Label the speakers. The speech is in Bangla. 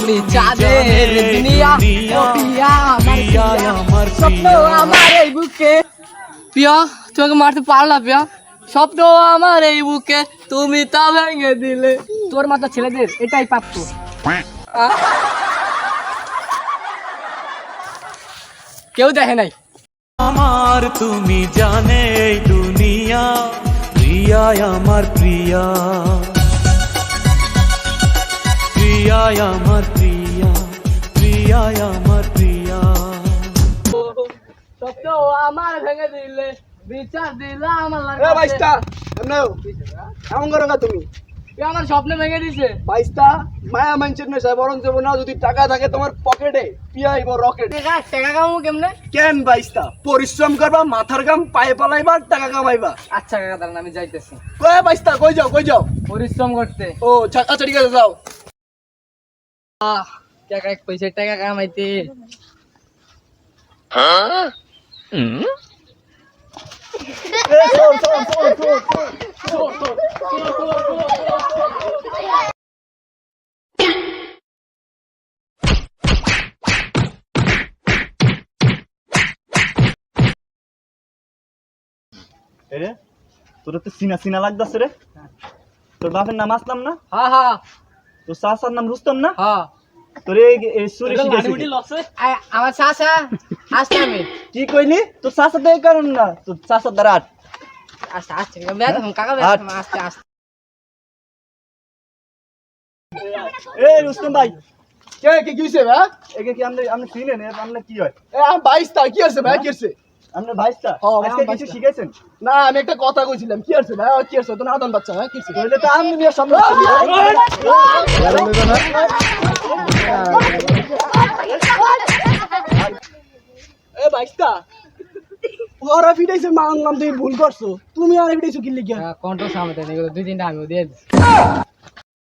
Speaker 1: তুমি চাঁদের দুনিয়া ও পিয়া আমার স্বপ্ন আমার এই বুকে পিয়া তোমাকে মারতে পারলা পিয়া স্বপ্ন আমার এই বুকে তুমি তা ভেঙে দিলে তোর মতো ছেলেদের এটাই প্রাপ্য কেউ দেখে নাই
Speaker 2: আমার তুমি জানে এই দুনিয়া প্রিয়া আমার প্রিয়া প্রিয়া আমার প্রিয়া প্রিয়া আমার প্রিয়া
Speaker 1: স্বপ্ন আমার ভেঙে দিলে বিচার দিলা আমার
Speaker 3: এ বাইস্তা এমনেও এমন করো না তুমি
Speaker 1: আমার স্বপ্ন ভেঙে দিছে
Speaker 3: বাইস্তা মায়া মানছেন না সাহেব বরং যাবো না যদি টাকা থাকে তোমার পকেটে পিয়াইব রকেট
Speaker 1: টাকা কামু কেমনে
Speaker 3: কেন বাইস্তা পরিশ্রম করবা মাথার গাম পায়ে পালাইবা টাকা কামাইবা
Speaker 1: আচ্ছা কাকা দাঁড়ান আমি যাইতেছি
Speaker 3: কয় বাইস্তা কই যাও
Speaker 1: পরিশ্রম করতে
Speaker 3: ও আচ্ছা ঠিক আছে যাও
Speaker 1: টাকা এক পয়সা টাকা কামাইতে
Speaker 4: রে তোর তো সিনা সিনা লাগতেছে রে তোর বাপের নাম আসলাম না
Speaker 1: হ্যাঁ হ্যাঁ
Speaker 4: তোর চাচার নাম রুস্তম না
Speaker 1: হ্যাঁ
Speaker 4: তোর এই সুরে শিখাইছে
Speaker 1: আমার চাচা আসতে আমি
Speaker 4: কি কইলি তোর চাচা তো এই কারণ না তোর চাচার দ্বারা আট
Speaker 1: আস্তে আস্তে কাকা আস্তে আস্তে
Speaker 4: এ রুস্তম ভাই
Speaker 3: কে কি হইছে ভাই
Speaker 4: একে কি আপনি চিনেন আপনি কি হয়
Speaker 3: এ আম বাইস্তা কি আছে ভাই কি আছে
Speaker 4: আপনি ভাইস্তা
Speaker 3: হ্যাঁ,
Speaker 4: আজকে
Speaker 3: আমি
Speaker 4: কিছু
Speaker 3: ভাইস্তা।
Speaker 4: শিখাইছেন
Speaker 3: না আমি একটা কথা কইছিলাম কি আছে ভাই কি আছে তো নাদন বাচ্চা হ্যাঁ কি আছে
Speaker 4: তাহলে তো আমি নিয়ে সামনে
Speaker 3: এ বাইস্তা ওরা ফিটাইছে মানলাম তুমি ভুল করছো তুমি আর ফিটাইছো কি লিখা
Speaker 1: কন্ট্রোল সামনে দুই তিনটা আমিও দিয়ে দিচ্ছি